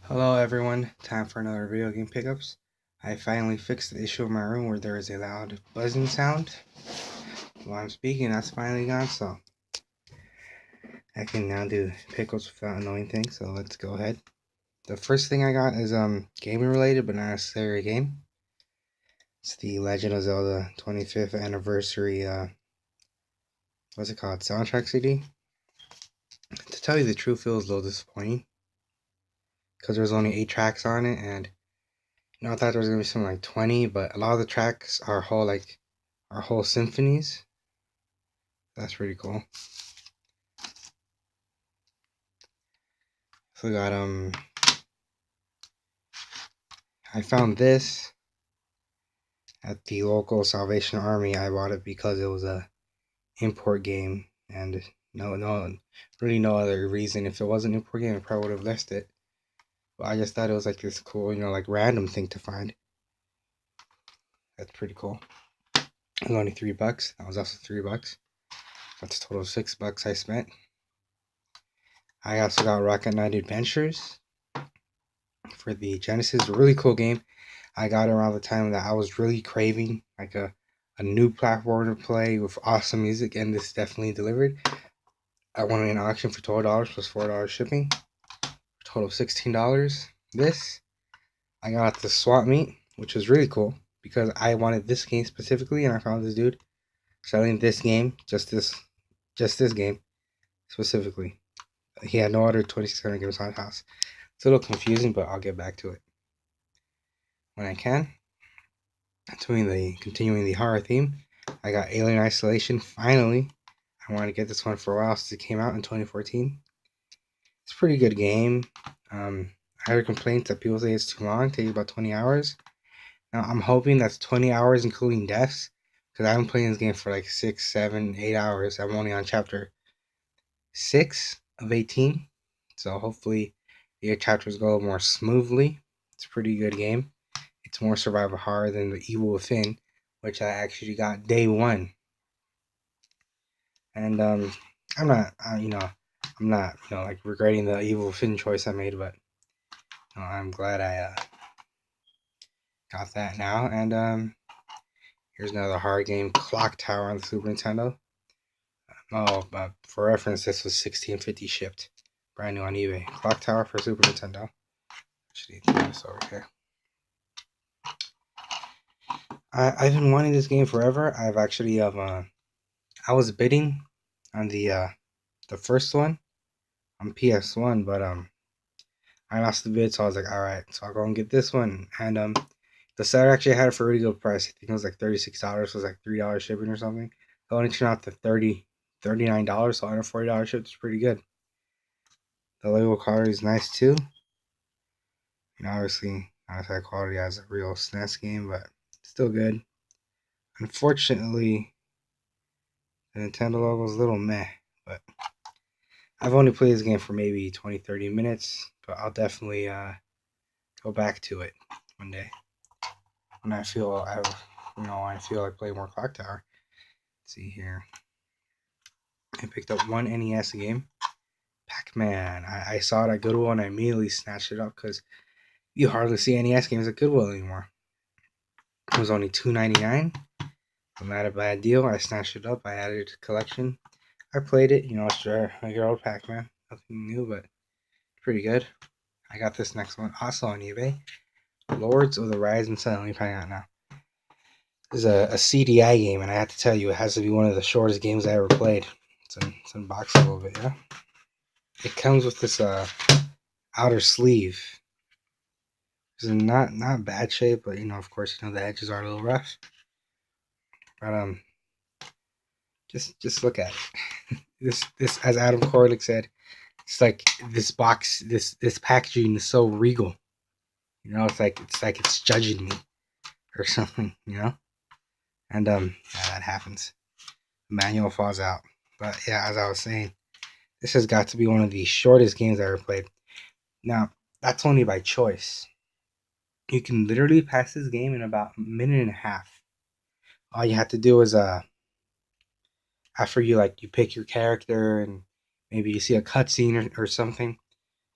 Hello everyone, time for another video game pickups. I finally fixed the issue in my room where there is a loud buzzing sound while I'm speaking. That's finally gone, so I can now do pickups without annoying things. So let's go ahead. The first thing I got is gaming related, but not necessarily a game. It's the Legend of Zelda 25th anniversary. What's it called? Soundtrack CD. To tell you the truth, it was a little disappointing because there's only 8 tracks on it, and I thought there was gonna be something like 20, but a lot of the tracks are whole symphonies. That's pretty cool. So I got I found this at the local Salvation Army. I bought it because it was a import game, and really no other reason. If it was an import game, I probably would have list it. But I just thought it was like this cool, like random thing to find. That's pretty cool. It was only $3. That was also $3. That's a total of $6 I spent. I also got Rocket Knight Adventures for the Genesis. A really cool game. I got it around the time that I was really craving like a new platform to play with awesome music, and this definitely delivered. I won an auction for $12 plus $4 shipping, total of $16. This I got the swap meet, which was really cool because I wanted this game specifically, and I found this dude selling this game, just this game specifically. He had no other 2600 games on his house. It's a little confusing, but I'll get back to it when I can. Continuing the horror theme, I got Alien Isolation. Finally, I wanted to get this one for a while since it came out in 2014. It's a pretty good game. I heard complaints that people say it's too long, it takes about 20 hours. Now I'm hoping that's 20 hours including deaths, because I've been playing this game for like 6, 7, 8 hours. I'm only on chapter 6 of 18, so hopefully the chapters go more smoothly. It's a pretty good game. It's more survival horror than The Evil Within, which I actually got day one. And I'm not, I'm not, like regretting the Evil Within choice I made, but I'm glad I got that now. And here's another horror game, Clock Tower on the Super Nintendo. For reference, this was $16.50 shipped, brand new on eBay. Clock Tower for Super Nintendo. Actually, throw this over here. I've been wanting this game forever. I've actually I was bidding on the first one on PS1, but I lost the bid, so I was like, all right, so I'll go and get this one. And the seller actually had it for a really good price. I think it was like $36. It was like $3 shipping or something. It only turned out to $39, so $140 shipped is pretty good. The label quality is nice too. Obviously not as high quality as a real SNES game, but still good. Unfortunately, the Nintendo logo is a little meh, but I've only played this game for maybe 20, 30 minutes, but I'll definitely go back to it one day when I feel like playing more Clock Tower. Let's see here. I picked up one NES game, Pac-Man. I saw it at Goodwill and I immediately snatched it up because you hardly see NES games at Goodwill anymore. It was only $2.99. Not a bad deal. I snatched it up. I added it to the collection. I played it. It's regular old Pac-Man. Nothing new, but pretty good. I got this next one also on eBay. Lords of the Rising Sun. Let me find out now. This is a CDI game, and I have to tell you, it has to be one of the shortest games I ever played. It's unboxed a little bit, yeah. It comes with this outer sleeve. It's not bad shape, but of course, the edges are a little rough. But just look at it. This as Adam Korlick said, it's like this box, this packaging is so regal. It's like it's judging me or something. And yeah, that happens. The manual falls out. But yeah, as I was saying, this has got to be one of the shortest games I ever played. Now, that's only by choice. You can literally pass this game in about a minute and a half. All you have to do is after you pick your character and maybe you see a cutscene or something,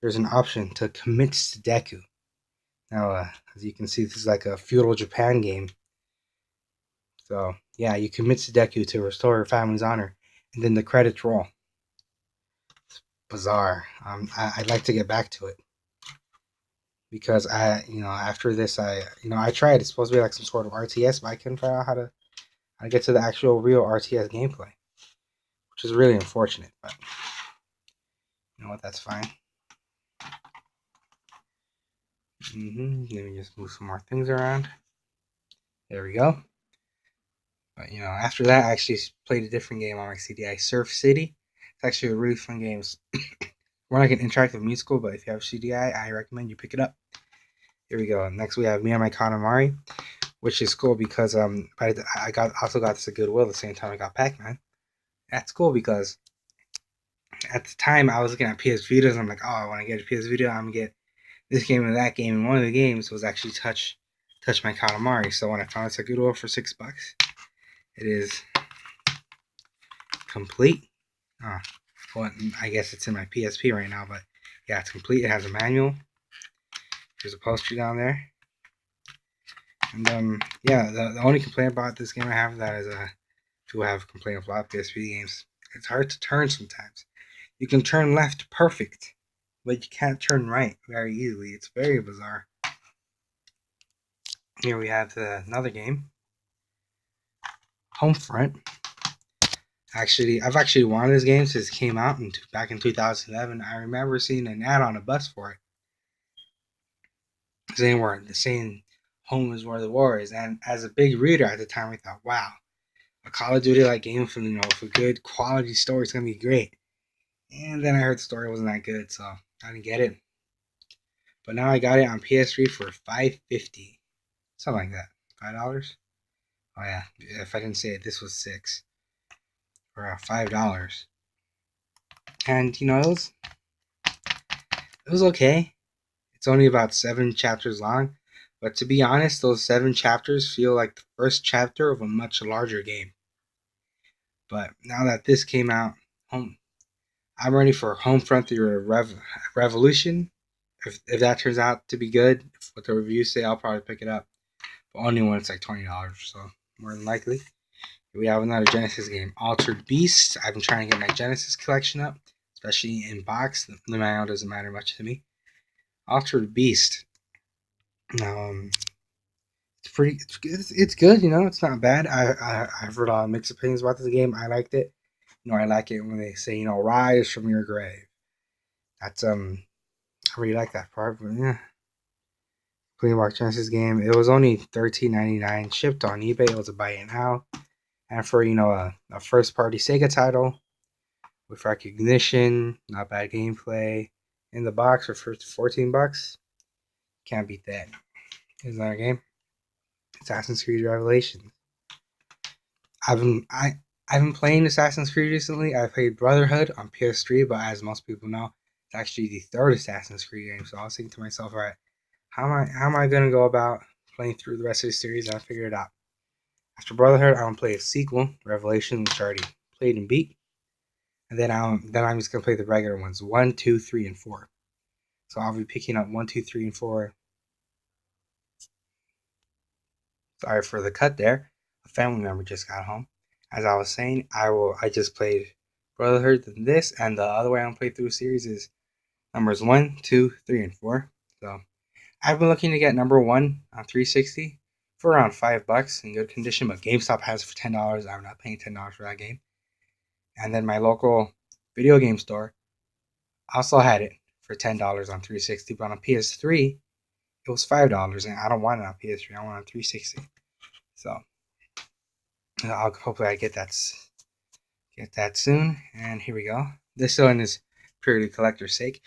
there's an option to commit to Deku. Now, as you can see, this is like a feudal Japan game. So, yeah, you commit to Deku to restore your family's honor, and then the credits roll. It's bizarre. I'd like to get back to it because after this, I tried. It's supposed to be like some sort of RTS, but I couldn't figure out how to get to the actual real RTS gameplay, which is really unfortunate. But you know what? That's fine. Let me just move some more things around. There we go. But after that, I actually played a different game on my CDI, Surf City. It's actually a really fun game. It's more like an interactive musical, but if you have CDI, I recommend you pick it up. Here we go. Next, we have Me and My Katamari, which is cool because I also got this at Goodwill the same time I got Pac-Man. That's cool because at the time I was looking at PS Vitas and I'm like, oh, I want to get a PS Vita. I'm gonna get this game and that game. And one of the games was actually Touch My Katamari. So when I found it at Goodwill for $6, it is complete. Well, I guess it's in my PSP right now, but yeah, it's complete. It has a manual. There's a poster down there. And yeah, the only complaint about this game I have that is people have complained of a lot of PSP games. It's hard to turn sometimes. You can turn left perfect, but you can't turn right very easily. It's very bizarre. Here we have another game, Homefront. I've actually wanted this game since it came out back in 2011. I remember seeing an ad on a bus for it, saying home is where the war is. And as a big reader at the time, I thought, wow, a Call of Duty like game with a good quality story is gonna be great. And then I heard the story wasn't that good, so I didn't get it. But now I got it on PS3 for $5.50, something like that. $5. Oh yeah, if I didn't say it, this was $6 for $5. And it was okay. It's only about 7 chapters long, but to be honest, those 7 chapters feel like the first chapter of a much larger game. But now that this came out, I'm ready for Homefront: The Revolution. If that turns out to be good, what the reviews say, I'll probably pick it up. But only when it's like $20, so more than likely. We have another Genesis game, Altered Beast. I've been trying to get my Genesis collection up, especially in box. The manual doesn't matter much to me. Altered Beast. It's good. It's not bad. I've heard mixed opinions about this game. I liked it. I like it when they say, rise from your grave. That's I really like that part. But yeah, Playing Genesis game. It was only $13.99, shipped on eBay. It was a buy it now, and for a first party Sega title with recognition, not bad gameplay in the box for $14. Can't beat that. Here's another game, Assassin's Creed Revelations. I've been playing Assassin's Creed recently. I played Brotherhood on PS3, but as most people know, it's actually the third Assassin's Creed game. So I was thinking to myself, all right, how am I gonna go about playing through the rest of the series? And I figured it out. After Brotherhood, I'm gonna play a sequel, Revelation, which I already played and beat, and then I'm just gonna play the regular ones, 1, 2, 3, and 4. So I'll be picking up 1, 2, 3, and 4. Sorry for the cut there. A family member just got home. As I was saying, I just played Brotherhood than this, and the other way I'm playing through the series is numbers 1, 2, 3, and 4. So I've been looking to get number 1 on 360 for around $5 in good condition, but GameStop has it for $10. I'm not paying $10 for that game. And then my local video game store also had it for $10 on 360, but on PS3 it was $5, and I don't want it on PS3. I want it on 360. So hopefully I get that soon. And here we go. This one is purely collector's sake.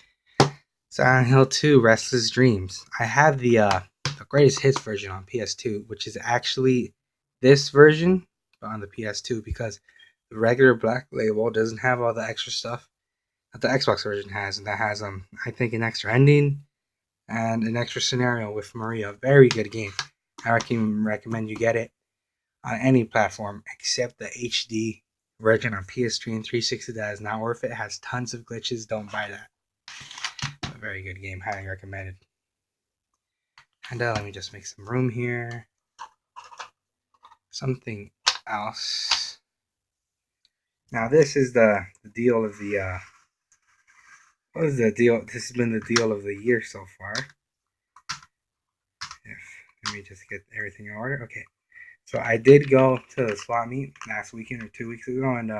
Silent Hill 2: Restless Dreams. I have the greatest hits version on PS2, which is actually this version, but on the PS2 because the regular Black Label doesn't have all the extra stuff that the Xbox version has, and that has I think an extra ending and an extra scenario with Maria. Very good game. I recommend you get it on any platform except the HD version on PS3 and 360. That is not worth it. It has tons of glitches. Don't buy that. But very good game. Highly recommended. And let me just make some room here. Something else. Now this is the deal of the what is the deal? This has been the deal of the year so far. Let me just get everything in order. Okay. So I did go to the swap meet last weekend or 2 weeks ago, and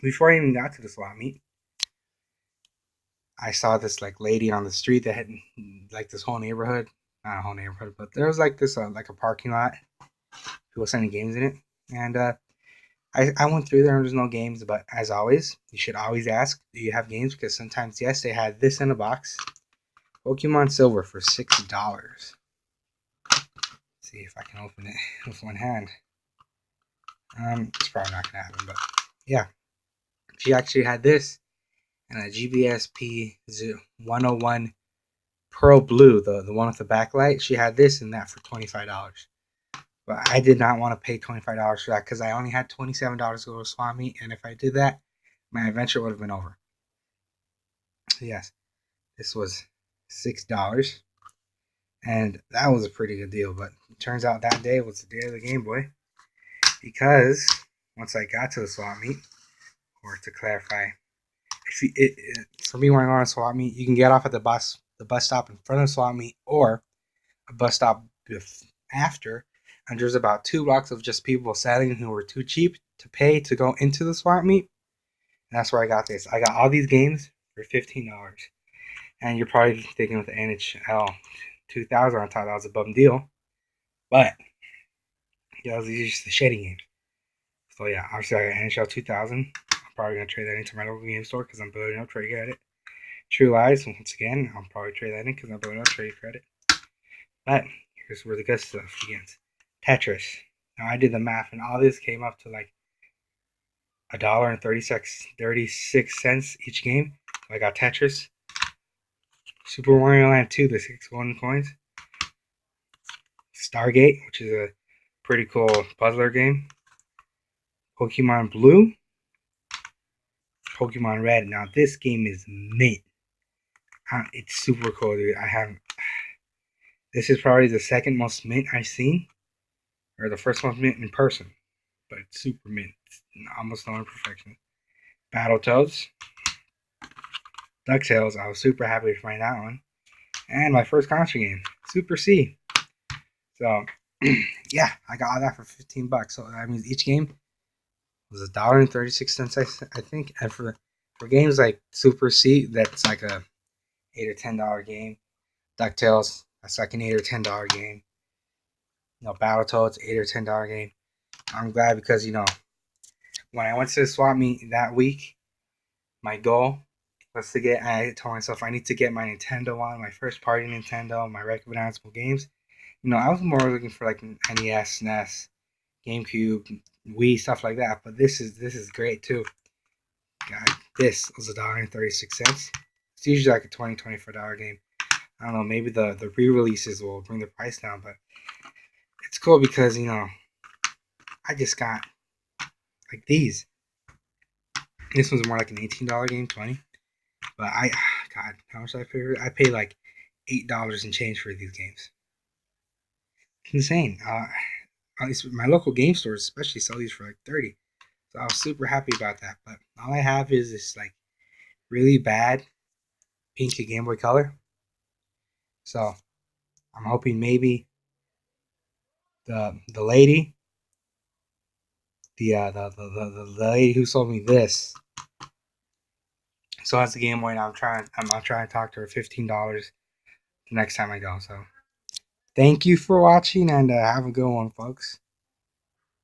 before I even got to the swap meet, I saw this like lady on the street that had like this whole neighborhood, not a whole neighborhood, but there was like this like a parking lot, people selling games in it, and I went through there and there's no games, but as always, you should always ask, do you have games? Because sometimes, yes, they had this in a box, Pokemon Silver for $6. See if I can open it with one hand. It's probably not gonna happen, but yeah, she actually had this and a GBSP 101 Pearl Blue, the one with the backlight. She had this and that for $25. But I did not want to pay $25 for that because I only had $27 to go to swap meet, and if I did that, my adventure would have been over. So yes, this was $6, and that was a pretty good deal. But it turns out that day was the day of the Game Boy, because once I got to the swap meet, or to clarify, for me, when I go on a swap meet, you can get off at the bus stop in front of the swap meet, or a bus stop after, and there's about 2 blocks of just people selling who were too cheap to pay to go into the swap meet. And that's where I got this. I got all these games for $15. And you're probably thinking with the NHL 2000, I thought that was a bum deal. But yeah, those are just the shitty games. So yeah, obviously I got NHL 2000. I'm probably going to trade that into my local game store because I'm building up trade credit. True Lies, once again, I'll probably trade that in because I'm building up trade credit. But here's where the good stuff begins. Tetris. Now I did the math, and all this came up to like $1.36 each game. I got Tetris, Super Mario Land 2, the 6 golden coins, Stargate, which is a pretty cool puzzler game, Pokemon Blue, Pokemon Red. Now this game is mint. It's super cool, dude. This is probably the second most mint I've seen, or the first most mint in person, but it's super mint. It's almost no imperfection. Battletoads, DuckTales. I was super happy to find that one, and my first concert game, Super C. So yeah, I got all that for $15. So that means each game was $1.36, I think. And for games like Super C, that's like a $8 or $10 game. DuckTales, that's like an $8 or $10 game. Battletoads, $8 or $10 game. I'm glad because when I went to the swap meet that week, my goal was to get. I told myself I need to get my Nintendo on, my first party Nintendo, my recognizable games. I was more looking for like NES, SNES, GameCube, Wii, stuff like that. But this is great too. God, this was $1.36. It's usually like a $20-$24 game. I don't know, maybe the re-releases will bring the price down, but it's cool because I just got like these. This one's more like an $18 game, 20. But God, how much did I pay for it? I paid like $8 and change for these games. It's insane. At least my local game stores especially sell these for like 30. So I was super happy about that. But all I have is this like really bad pink Game Boy Color. So I'm hoping maybe the lady, the lady who sold me this, so that's the Game Boy. Now I'm trying to talk to her $15 the next time I go. So thank you for watching, and have a good one, folks.